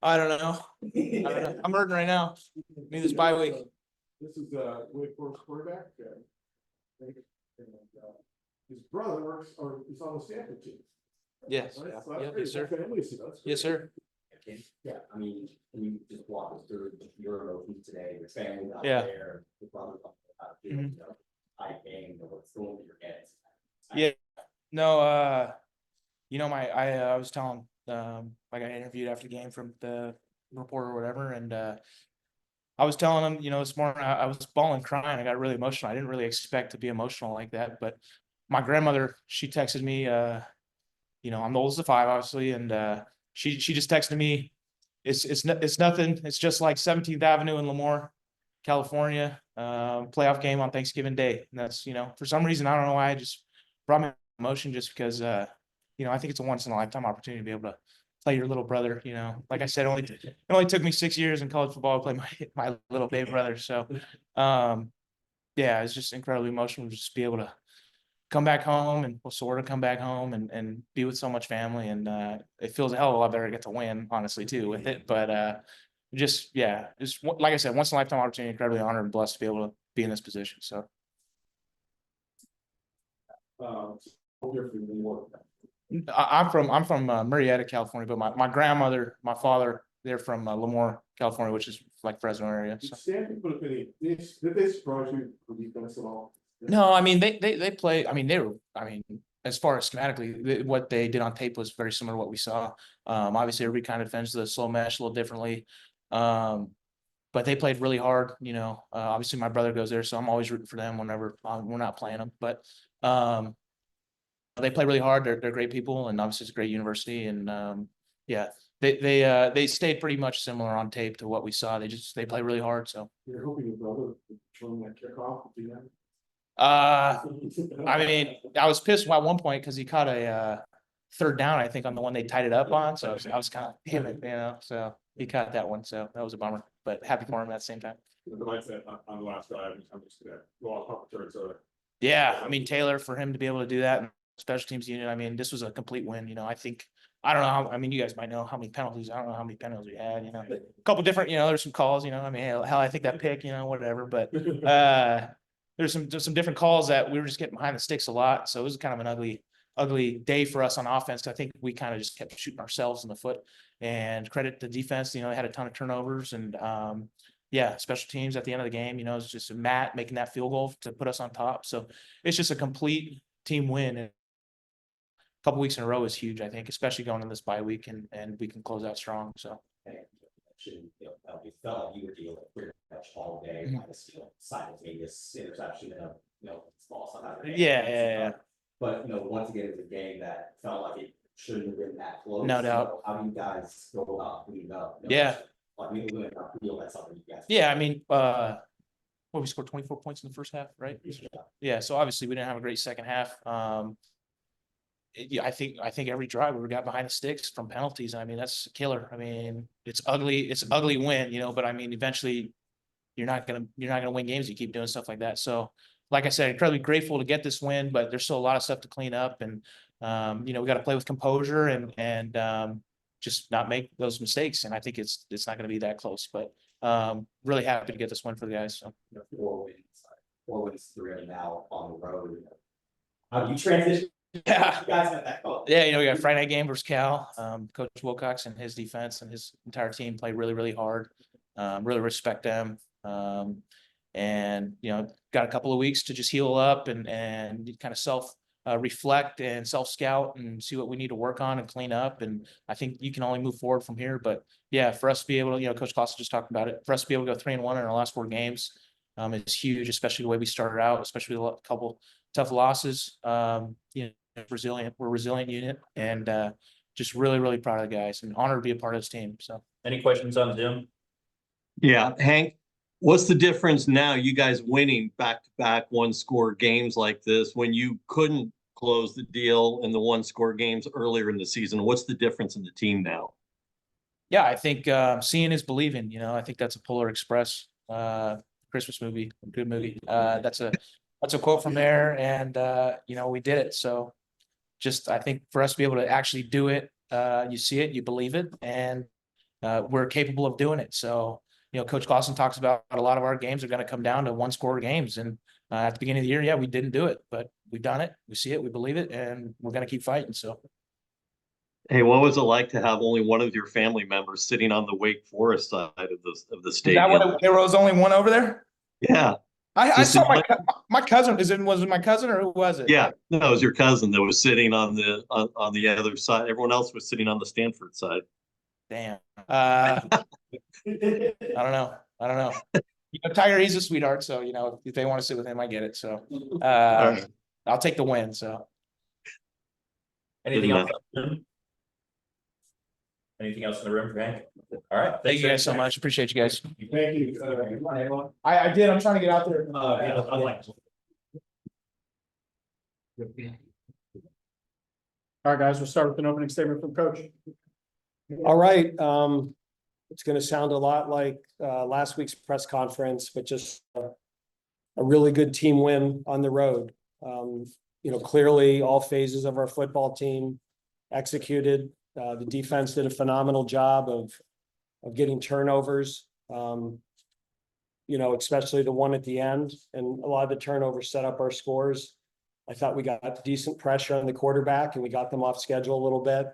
I don't know. I'm hurting right now. Need this bye week. This is Wake Forest quarterback. His brother works or is on the Stanford team. Yes. Right? Yeah. So that's Yeah, great. yes, sir. Family, so that's Yes, great. sir. Yeah, I mean, can you just walk us through your emotions today, your family out Yeah. there, your brother, Mhm. high game, what's going through your heads? Yeah. No, I was telling I got interviewed after the game from the reporter or whatever, and I was telling him, this morning I was bawling, crying. I got really emotional. I didn't really expect to be emotional like that, but my grandmother, she texted me, I'm the oldest of five, obviously, and she just texted me, it's nothing. It's just like 17th Avenue in Lemoore, California, playoff game on Thanksgiving Day. And that's, for some reason, I don't know why, I just brought me emotion just because, I think it's a once in a lifetime opportunity to be able to play your little brother. Like I said, it only took me 6 years in college football to play my little baby brother. So, yeah, it's just incredibly emotional to just be able to come back home and sort of come back home and be with so much family. And it feels a hell of a lot better to get to win, honestly, too, with it. But just like I said, once in a lifetime opportunity, incredibly honored and blessed to be able to be in this position. So You're from New York. I'm from Murrieta, California, but my grandmother, my father, they're from Lemoore, California, which is like Fresno area. Did So. Stanford put up any? Did they surprise you for defense at all? No, I mean they play. I mean as far as schematically, what they did on tape was very similar to what we saw. Obviously everybody kind of defends the slow mesh a little differently, but they played really hard. Obviously my brother goes there, so I'm always rooting for them whenever we're not playing them. But they play really hard. They're great people, and obviously it's a great university. And yeah, they stayed pretty much similar on tape to what we saw. They play really hard. So You're hoping your brother would turn that kickoff at the end. I mean, I was pissed at one point because he caught a third down, I think, on the one they tied it up on. So I was kind of, damn it, so he caught that one. So that was a bummer, but happy for him at the same time. The mindset on the last drive, I'm just gonna go off opportunity. So Yeah, I mean, Taylor, for him to be able to do that in special teams unit, I mean, this was a complete win. I don't know I mean, you guys might know how many penalties. I don't know how many penalties we had, a couple different, there's some calls, I mean, hell, I think that pick, whatever, but there's some different calls that we were just getting behind the sticks a lot. So it was kind of an ugly day for us on offense. I think we kind of just kept shooting ourselves in the foot, and credit the defense, they had a ton of turnovers, and yeah, special teams at the end of the game, it's just Matt making that field goal to put us on top. So it's just a complete team win. And a couple weeks in a row is huge, I think, especially going in this bye week, and we can close out strong. So. We felt like you were dealing with pretty much all day, kind of simultaneous interception and small stuff. Yeah. But once again, it was a game that felt like it shouldn't have been that close. No doubt. How do you guys go about cleaning up? Yeah. Like we didn't feel that's something you guys. Yeah, I mean, we scored 24 points in the first half, right? Yeah. So obviously we didn't have a great second half. I think every drive we got behind the sticks from penalties. I mean, that's a killer. I mean, it's ugly win, but I mean, eventually you're not gonna win games if you keep doing stuff like that. So, like I said, incredibly grateful to get this win, but there's still a lot of stuff to clean up, and we got to play with composure and just not make those mistakes. And I think it's not going to be that close, but really happy to get this win for the guys. So 4 wins, 3 now on the road. How do you transition? Yeah, You guys have that call. yeah, we got a Friday night game versus Cal. Coach Wilcox and his defense and his entire team played really, really hard. Really respect them. And got a couple of weeks to just heal up and kind of self reflect and self scout and see what we need to work on and clean up. And I think you can only move forward from here. But yeah, for us to be able to, Coach Costa just talked about it, for us to be able to go 3-1 in our last 4 games, is huge, especially the way we started out, especially a couple tough losses. We're a resilient unit, and just really, really proud of the guys and honored to be a part of this team. So, any questions on Zoom? Yeah, Hank, what's the difference now? You guys winning back-to-back one-score games like this when you couldn't close the deal in the one-score games earlier in the season. What's the difference in the team now? Yeah, I think seeing is believing. I think that's a Polar Express Christmas movie, good movie. That's a quote from there, and we did it. So just, I think for us to be able to actually do it, you see it, you believe it, and we're capable of doing it. So, Coach Clausen talks about a lot of our games are going to come down to one-score games. And at the beginning of the year, yeah, we didn't do it, but we've done it. We see it, we believe it, and we're going to keep fighting. So, Hey, what was it like to have only one of your family members sitting on the Wake Forest side of the is that stadium? what there was only one over there? Yeah, I just saw my cousin. Was it my cousin or who was it? yeah, no, it was your cousin that was sitting on the other side. Everyone else was sitting on the Stanford side. Damn. I don't know. Tiger, he's a sweetheart. So, if they want to sit with him, I get it. So, All right. I'll take the win. So, Anything Good else? Anything else in the room for Hank? All right. thank you guys so much. Appreciate you guys. Thank you. I did. I'm trying to get out there. All right, guys, we'll start with an opening statement from Coach. All right, it's gonna sound a lot like last week's press conference, but just a really good team win on the road. Clearly all phases of our football team executed. The defense did a phenomenal job of getting turnovers. Especially the one at the end, and a lot of the turnovers set up our scores. I thought we got decent pressure on the quarterback and we got them off schedule a little bit.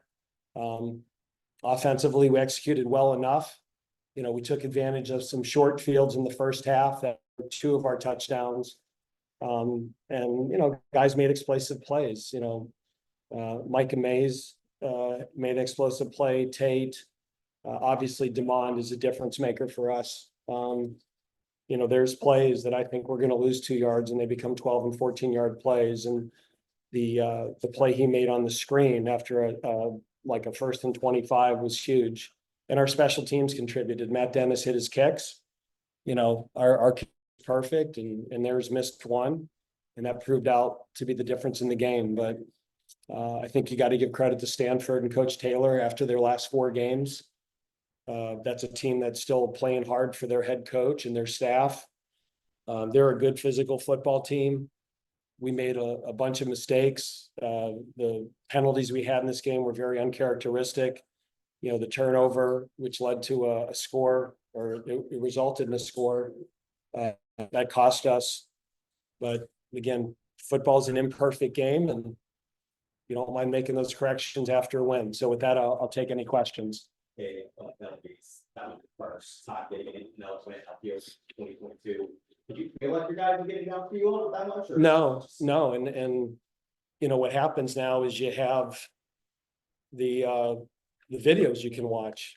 Offensively, we executed well enough. We took advantage of some short fields in the first half that were 2 of our touchdowns. Guys made explosive plays. Micah Mays made an explosive play. Tate, obviously Demond is a difference maker for us. There's plays that I think we're going to lose 2 yards and they become 12 and 14-yard plays. And the play he made on the screen after a 1st and 25 was huge. And our special teams contributed. Matt Dennis hit his kicks. Our kick was perfect and theirs missed one. And that proved out to be the difference in the game. But I think you got to give credit to Stanford and Coach Taylor after their last 4 games. That's a team that's still playing hard for their head coach and their staff. They're a good physical football team. We made a bunch of mistakes. The penalties we had in this game were very uncharacteristic. The turnover, which led to a score, or it resulted in a score, that cost us. But again, football is an imperfect game, and you don't mind making those corrections after a win. So with that, I'll take any questions. Okay, that was the first time getting in, went up here 2022. Did you feel like your guys were getting down for you all that much? Or No. And what happens now is you have the videos you can watch.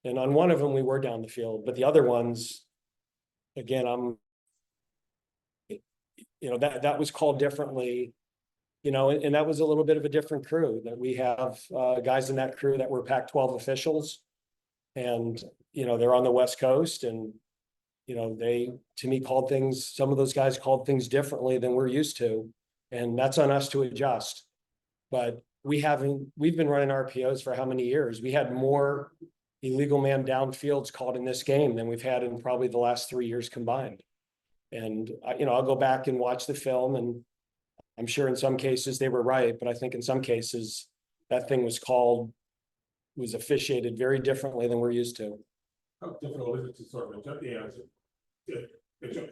And on one of them, we were down the field, but the other ones, again, that was called differently, and that was a little bit of a different crew. That we have guys in that crew that were Pac-12 officials, and they're on the West Coast, and they, to me, some of those guys called things differently than we're used to, and that's on us to adjust. But we've been running RPOs for how many years? We had more illegal man downfields called in this game than we've had in probably the last 3 years combined. And I'll go back and watch the film, and I'm sure in some cases they were right, but I think in some cases that thing was officiated very differently than we're used to. How difficult is it to sort of,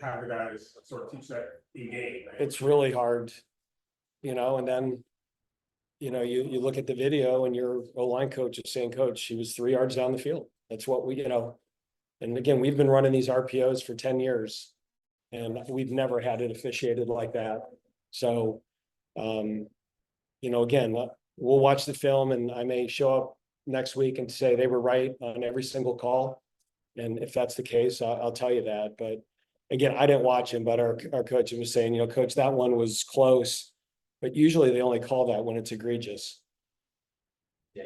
have the guys sort of teach that in game? It's really hard, and then, you look at the video and your O-line coach is saying, Coach, he was 3 yards down the field. That's what and again, we've been running these RPOs for 10 years and we've never had it officiated like that. So, again, we'll watch the film and I may show up next week and say they were right on every single call. And if that's the case, I'll tell you that. But again, I didn't watch him, but our coach was saying, Coach, that one was close, but usually they only call that when it's egregious. Yeah,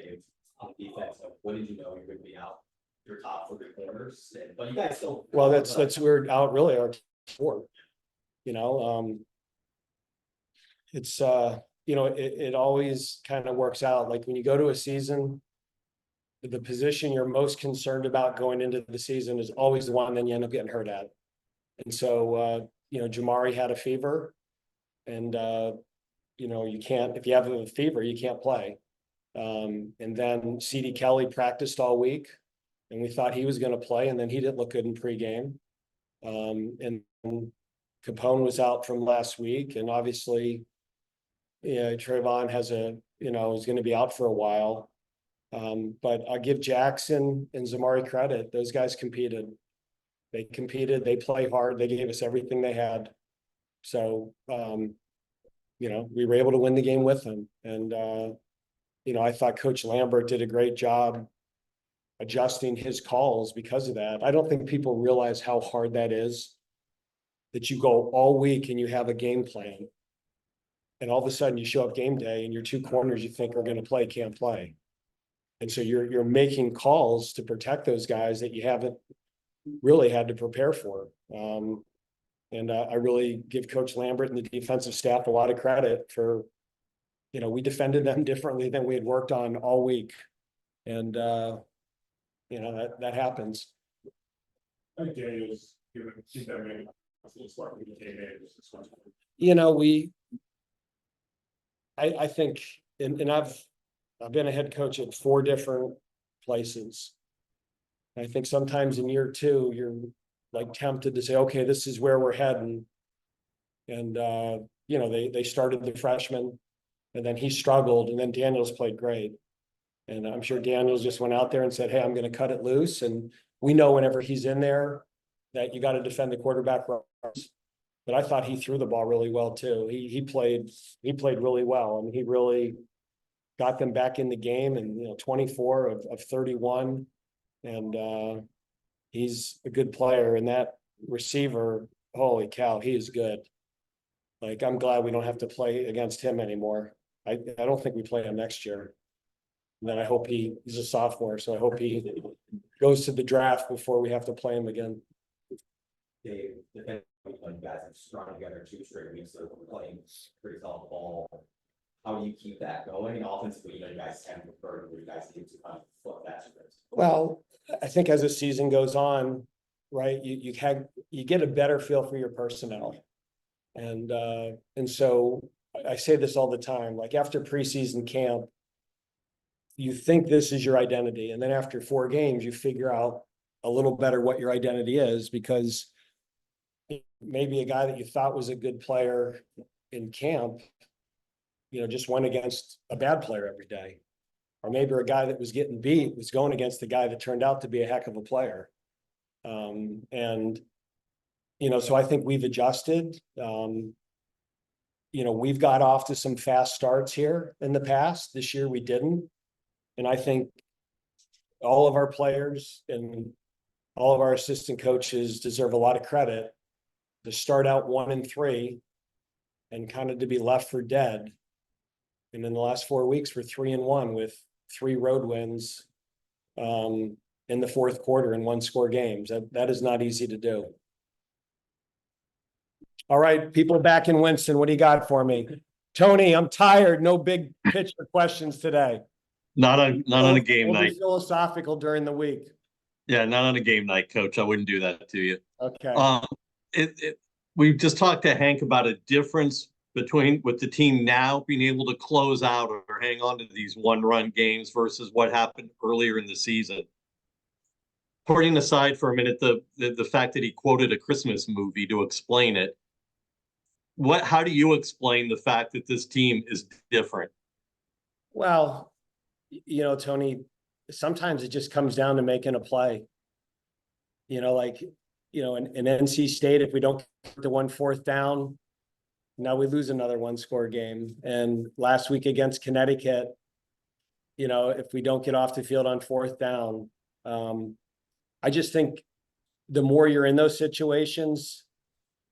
on defense, what did you know you're going to be out your top 3 corners? But you guys still. Well, that's we're out really our sport. It's it always kind of works out. Like when you go to a season, the position you're most concerned about going into the season is always the one then you end up getting hurt at. And so Jamari had a fever, and you can't, if you have a fever, you can't play. And then CD Kelly practiced all week and we thought he was going to play, and then he didn't look good in pregame. And Capone was out from last week, and obviously, Trayvon has is going to be out for a while. But I give Jackson and Zamari credit. Those guys competed. They play hard. They gave us everything they had. So, we were able to win the game with them. And, I thought Coach Lambert did a great job adjusting his calls because of that. I don't think people realize how hard that is, that you go all week and you have a game plan. And all of a sudden you show up game day and your two corners you think are going to play can't play. And so you're making calls to protect those guys that you haven't really had to prepare for. And I really give Coach Lambert and the defensive staff a lot of credit for, we defended them differently than we had worked on all week. And, that happens. I think Daniel's given that many. I think, and I've been a head coach at 4 different places. I think sometimes in year 2, you're like tempted to say, okay, this is where we're heading. And, they started the freshman and then he struggled, and then Daniels played great. And I'm sure Daniels just went out there and said, hey, I'm going to cut it loose. And we know whenever he's in there that you got to defend the quarterback runs. But I thought he threw the ball really well too. He played really well. I mean, he really got them back in the game, and 24 of 31. And he's a good player. And that receiver, holy cow, he is good. Like, I'm glad we don't have to play against him anymore. I don't think we play him next year. And then I hope he's a sophomore, so I hope he goes to the draft before we have to play him again. Dave, depending on you guys have strung together 2 straight weeks of playing pretty solid ball. How do you keep that going? And offensively, you guys can prefer where you guys need to kind of flip that script. Well, I think as the season goes on, right, you get a better feel for your personnel. And so I say this all the time, like after preseason camp, you think this is your identity. And then after 4 games, you figure out a little better what your identity is, because maybe a guy that you thought was a good player in camp, just went against a bad player every day. Or maybe a guy that was getting beat was going against the guy that turned out to be a heck of a player. So I think we've adjusted. We've got off to some fast starts here in the past. This year we didn't. And I think all of our players and all of our assistant coaches deserve a lot of credit to start out 1-3 and kind of to be left for dead. And in the last 4 weeks, we're 3-1 with 3 road wins in the 4th quarter in 1-score games. That is not easy to do. All right, people back in Winston, what do you got for me? Tony, I'm tired. No big picture questions today. Not on a game We'll night. be philosophical during the week. Yeah, not on a game night, Coach. I wouldn't do that to you. Okay. We just talked to Hank about a difference between with the team now being able to close out or hang on to these 1-run games versus what happened earlier in the season. Putting aside for a minute the fact that he quoted a Christmas movie to explain it, how do you explain the fact that this team is different? Well, Tony, sometimes it just comes down to making a play. In NC State, if we don't get the 1 4th down, now we lose another 1-score game. And last week against Connecticut, if we don't get off the field on 4th down, I just think the more you're in those situations,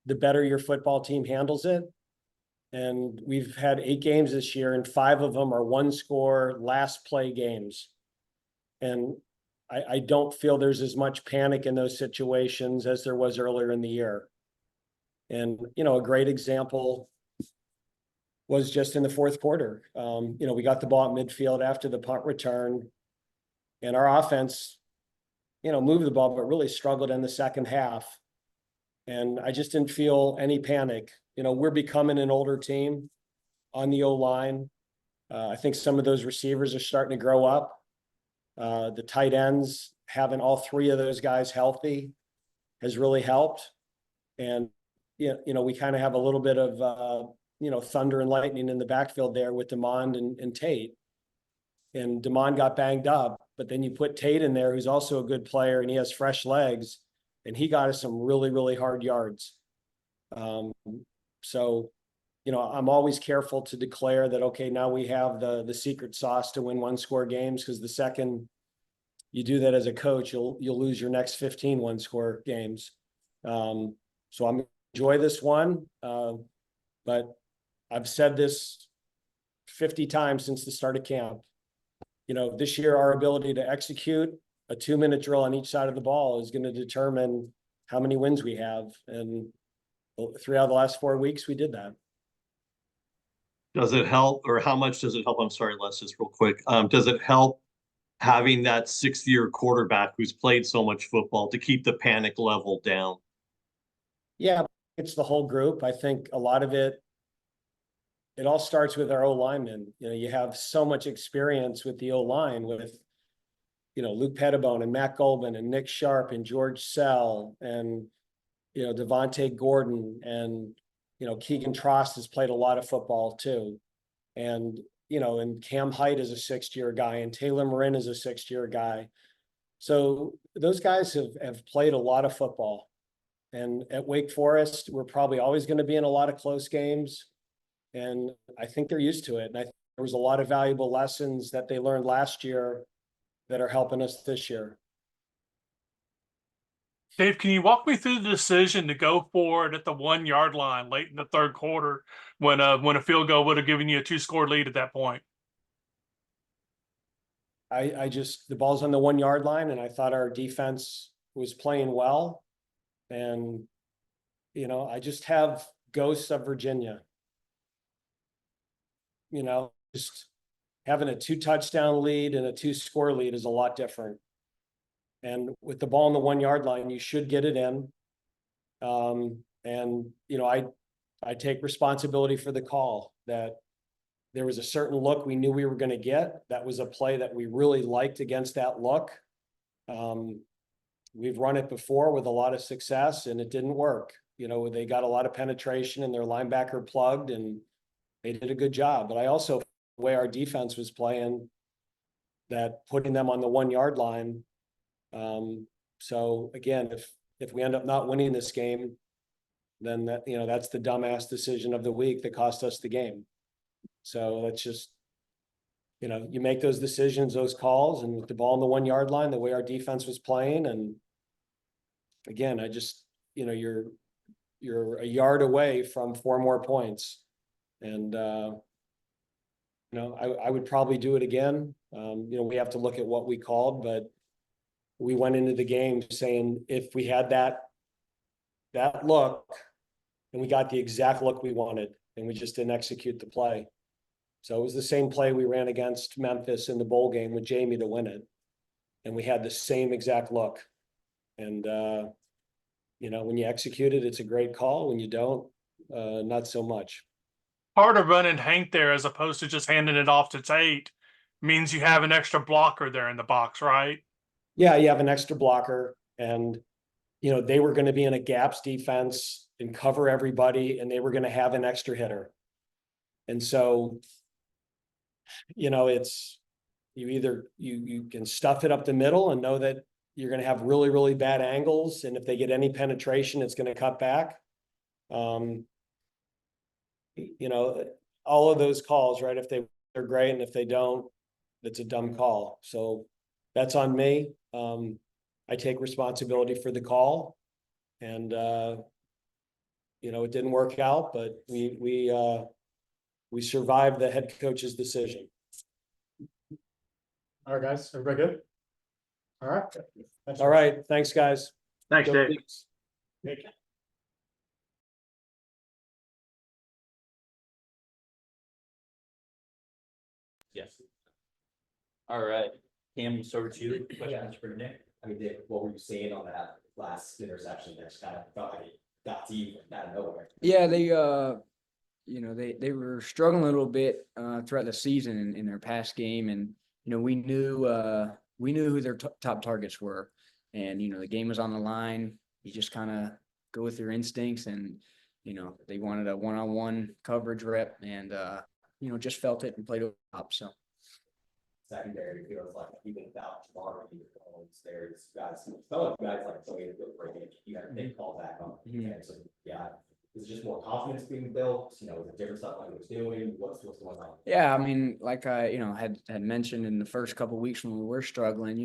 the better your football team handles it. And we've had 8 games this year, and 5 of them are 1-score last play games. And I don't feel there's as much panic in those situations as there was earlier in the year. And, a great example was just in the 4th quarter. We got the ball at midfield after the punt return, and our offense, moved the ball, but really struggled in the second half. And I just didn't feel any panic. We're becoming an older team. on the O-line. I think some of those receivers are starting to grow up. The tight ends, having all three of those guys healthy has really helped. And, we kind of have a little bit of, thunder and lightning in the backfield there with Demond and Tate. And Demond got banged up, but then you put Tate in there, who's also a good player, and he has fresh legs, and he got us some really, really hard yards. So, I'm always careful to declare that, okay, now we have the secret sauce to win one-score games, because the second you do that as a coach, you'll lose your next 15 one-score games. So I'm enjoy this one, but I've said this 50 times since the start of camp. This year, our ability to execute a 2-minute drill on each side of the ball is going to determine how many wins we have. And 3 out of the last 4 weeks, we did that. Does it help, or how much does it help? I'm sorry, Les, just real quick. Does it help having that 6th-year quarterback who's played so much football to keep the panic level down? Yeah, it's the whole group. I think a lot of it all starts with our O-linemen. You have so much experience with the O-line with, Luke Pettibone and Matt Goldman and Nick Sharp and George Sell and, Devontae Gordon and, Keegan Trost has played a lot of football too. And, and Cam Height is a 6th-year guy and Taylor Marin is a 6th-year guy. So those guys have played a lot of football. And at Wake Forest, we're probably always going to be in a lot of close games. And I think they're used to it. And I think there was a lot of valuable lessons that they learned last year that are helping us this year. Dave, can you walk me through the decision to go for it at the 1-yard line late in the third quarter when a field goal would have given you a 2-score lead at that point? The ball's on the 1-yard line, and I thought our defense was playing well. And, I just have ghosts of Virginia. Just having a 2-touchdown lead and a 2-score lead is a lot different. And with the ball on the 1-yard line, you should get it in. I take responsibility for the call that there was a certain look we knew we were going to get. That was a play that we really liked against that look. We've run it before with a lot of success and it didn't work. They got a lot of penetration and their linebacker plugged and they did a good job. But I also, the way our defense was playing, that putting them on the 1-yard line. So again, if we end up not winning this game, then that's the dumbass decision of the week that cost us the game. So that's just, you make those decisions, those calls, and with the ball on the 1-yard line, the way our defense was playing. And again, I just, you're a yard away from 4 more points. And, I would probably do it again. We have to look at what we called, but we went into the game saying, if we had that look and we got the exact look we wanted and we just didn't execute the play. So it was the same play we ran against Memphis in the bowl game with Jamie to win it. And we had the same exact look. And, when you execute it, it's a great call. When you don't, not so much. Part of running Hank there as opposed to just handing it off to Tate means you have an extra blocker there in the box, right? Yeah, you have an extra blocker. And, they were going to be in a gaps defense and cover everybody, and they were going to have an extra hitter. And so, it's you can stuff it up the middle and know that you're going to have really, really bad angles. And if they get any penetration, it's going to cut back. All of those calls, right? If they're great, and if they don't, it's a dumb call. So that's on me. I take responsibility for the call, and it didn't work out, but we survived the head coach's decision. All right, guys, everybody good? All right. All right, thanks, guys. Thanks, Go Dave. Peaks. Thank you. Yes. All right, Cam, we'll start with you. Questions for Nick? I mean, Dave, what were you saying on that last interception that just kind of felt like it got to you out of nowhere? Yeah, they were struggling a little bit throughout the season in their past game, and we knew who their top targets were, and the game was on the line. You just kind of go with your instincts, and they wanted a one-on-one coverage rep, and just felt it and played over top. So secondary feels like even without Jamar, there's guys, fellow guys like somebody to go break it, you got to make call back on. Mhm. And so, yeah, is it just more confidence being built? Is it different stuff like he was doing? What's going on? yeah, I mean, like I had mentioned in the first couple of weeks when we were struggling,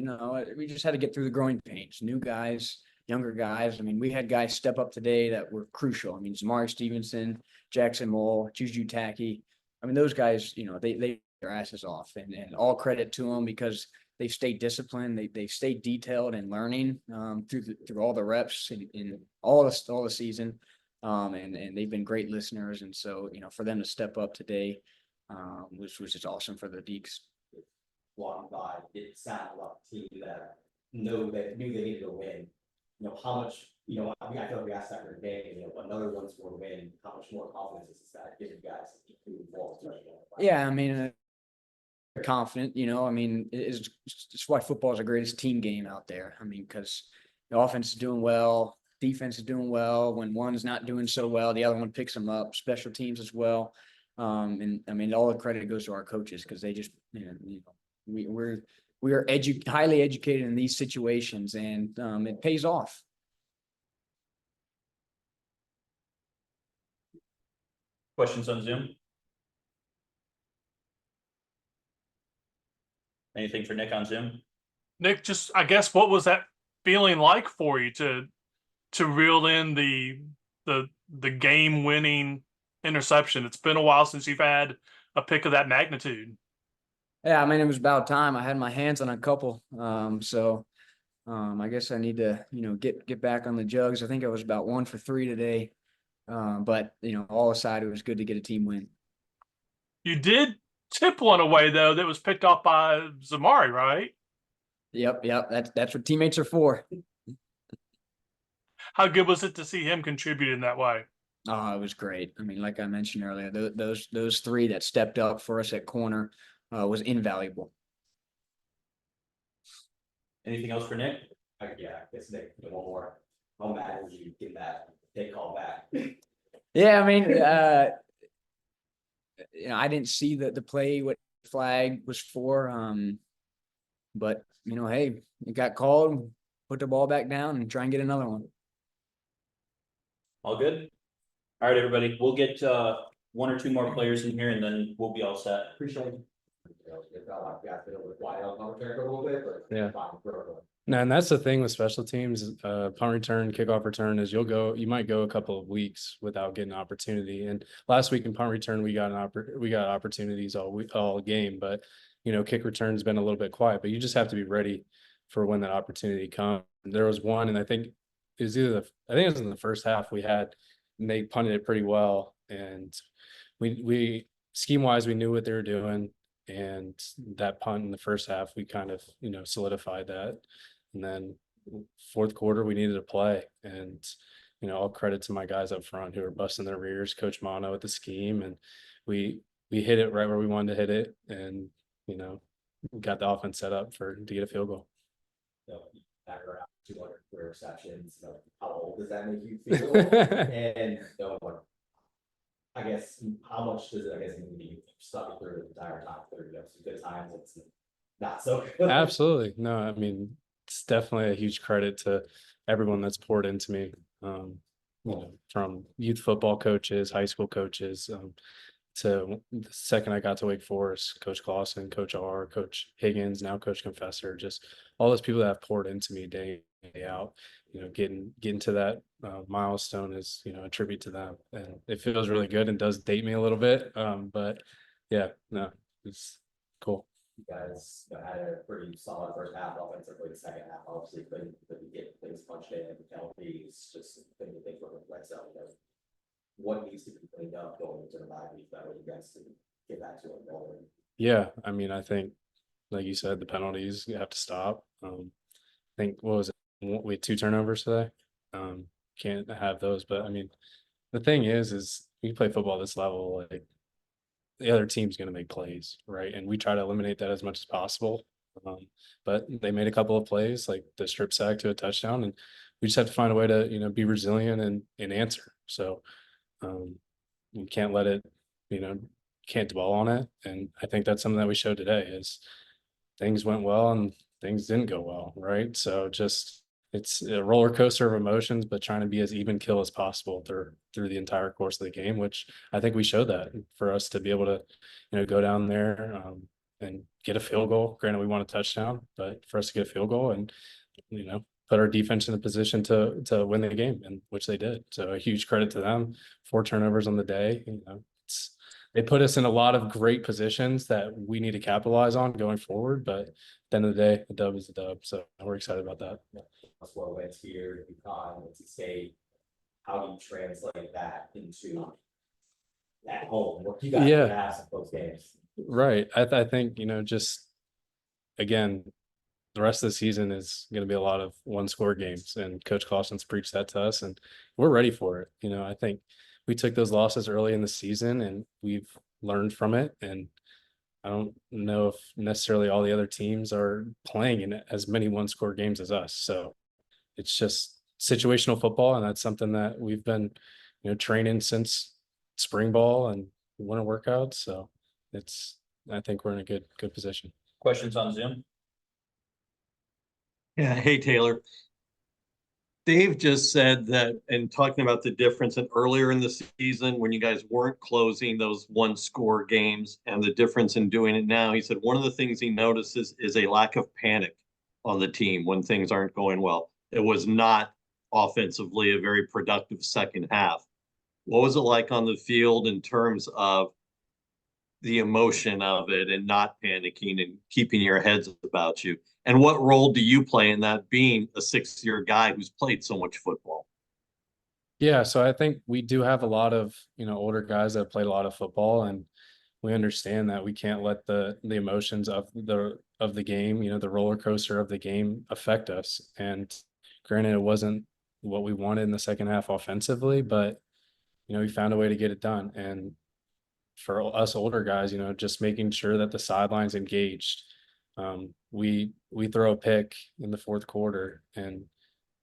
we just had to get through the growing pains. New guys, younger guys. I mean, we had guys step up today that were crucial. I mean, Zamari Stevenson, Jackson Mole, Juju Tacky. I mean, those guys, they their asses off, and all credit to them because they've stayed disciplined. They've stayed detailed and learning through all the reps in all the season. And they've been great listeners. And so, for them to step up today, was just awesome for the Deeks. Walking by, it sounded like a team that knew they needed to win. How much, I mean, I feel like we asked that for the game, another one score win, how much more confidence is that giving you guys to keep moving forward? Yeah, I mean, confident, I mean, it's why football is the greatest team game out there. I mean, because the offense is doing well, defense is doing well. When one's not doing so well, the other one picks them up. Special teams as well. And I mean, all the credit goes to our coaches because they just, we are highly educated in these situations, and it pays off. Questions on Zoom? Anything for Nick on Zoom? Nick, just I guess what was that feeling like for you to reel in the game winning interception? It's been a while since you've had a pick of that magnitude. Yeah, I mean, it was about time. I had my hands on a couple. So I guess I need to, get back on the jugs. I think I was about 1 for 3 today. But all aside, it was good to get a team win. You did tip one away though that was picked off by Zamari, right? Yep. That's what teammates are for. How good was it to see him contribute in that way? Oh, it was great. I mean, like I mentioned earlier, those 3 that stepped up for us at corner was invaluable. Anything else for Nick? Yeah, I guess Nick, one more. How mad was you get that they call back? Yeah, I mean, I didn't see the play, what flag was for. But hey, it got called, put the ball back down and try and get another one. All good? All right, everybody, we'll get 1 or 2 more players in here and then we'll be all set. Appreciate it. It felt like we got to with wide on commentary a little bit, but Yeah. fine, No, and that's the thing with special teams, punt return, kickoff return is you might go a couple of weeks without getting an opportunity. And last week in punt return, we got opportunities all game, but kick return's been a little bit quiet, but you just have to be ready for when that opportunity comes. There was one, and I think it was in the first half and they punted it pretty well. And we scheme wise, we knew what they were doing. And that punt in the first half, we kind of, solidified that. And then fourth quarter, we needed to play. And, all credit to my guys up front who are busting their rears, Coach Mono with the scheme. And we hit it right where we wanted to hit it. And, got the offense set up to get a field goal. After around 200 receptions, how old does that make you feel? And I guess how much does it mean you stuck through the entire time through some good times, it's not so good. Absolutely. No, I mean, it's definitely a huge credit to everyone that's poured into me. From youth football coaches, high school coaches, to the second I got to Wake Forest, Coach Clausen, Coach R, Coach Higgins, now Coach Confessor, just all those people that have poured into me day in, day out. Getting to that milestone is, a tribute to them, and it feels really good and does date me a little bit. But yeah, no, it's cool. You guys had a pretty solid first half offensively. The second half, obviously, couldn't get things punched in, penalties, just things were like so. What needs to be cleaned up going into the bye week that way you guys can get back to it? Yeah, I mean, I think, like you said, the penalties you have to stop. I think what was it? We had 2 turnovers today. Can't have those, but I mean, the thing is you play football this level, like the other team's going to make plays, right? And we try to eliminate that as much as possible. But they made a couple of plays, like the strip sack to a touchdown, and we just have to find a way to, be resilient and answer. So we can't let it, can't dwell on it. And I think that's something that we showed today is things went well and things didn't go well, right? So just it's a roller coaster of emotions, but trying to be as even kill as possible through the entire course of the game, which I think we showed that for us to be able to, go down there and get a field goal. Granted, we want a touchdown, but for us to get a field goal and put our defense in a position to win the game, and which they did. So a huge credit to them. 4 turnovers on the day. They put us in a lot of great positions that we need to capitalize on going forward. But at the end of the day, the dub is the dub. So we're excited about that. That's what went here, UConn, to say, how do you translate that into at home? What you guys Yeah. have some close games. Right. I think, just again, the rest of the season is going to be a lot of 1-score games, and Coach Clausen's preached that to us, and we're ready for it. I think we took those losses early in the season and we've learned from it. And I don't know if necessarily all the other teams are playing in as many 1-score games as us. So it's just situational football. And that's something that we've been, training since spring ball and winter workouts. So I think we're in a good position. Questions on Zoom? Yeah, hey Taylor. Dave just said that, and talking about the difference in earlier in the season when you guys weren't closing those 1-score games and the difference in doing it now, he said one of the things he notices is a lack of panic on the team when things aren't going well. It was not offensively a very productive second half. What was it like on the field in terms of the emotion of it and not panicking and keeping your heads about you? And what role do you play in that, being a 6-year guy who's played so much football? Yeah, so I think we do have a lot of, older guys that have played a lot of football, and we understand that we can't let the emotions of the game, the roller coaster of the game affect us. And granted, it wasn't what we wanted in the second half offensively, but we found a way to get it done. And for us older guys, just making sure that the sideline's engaged. We throw a pick in the fourth quarter, and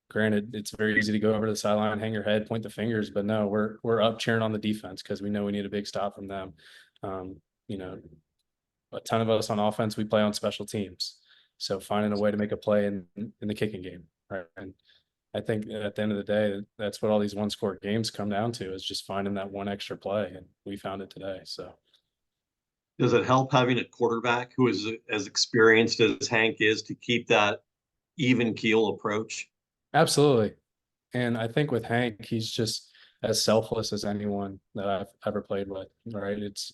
granted, it's very easy to go over to the sideline, hang your head, point the fingers, but no, we're up cheering on the defense because we know we need a big stop from them. A ton of us on offense, we play on special teams, so finding a way to make a play in the kicking game, right? And I think at the end of the day, that's what all these 1-score games come down to, is just finding that one extra play, and we found it today. So. Does it help having a quarterback who is as experienced as Hank is to keep that even keel approach? Absolutely. And I think with Hank, he's just as selfless as anyone that I've ever played with, right? It's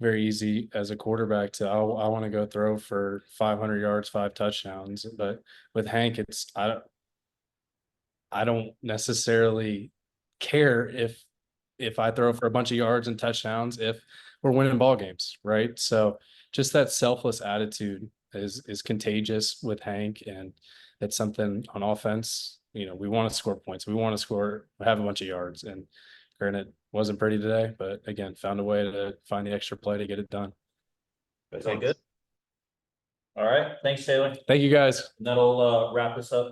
very easy as a quarterback to, I want to go throw for 500 yards, 5 touchdowns. But with Hank, I don't necessarily care if I throw for a bunch of yards and touchdowns if we're winning ball games, right? So just that selfless attitude is contagious with Hank, and it's something on offense. We want to score points. We want to have a bunch of yards. And granted, wasn't pretty today, but again, found a way to find the extra play to get it done. That's all good. All right. Thanks, Taylor. Thank you guys. That'll wrap us up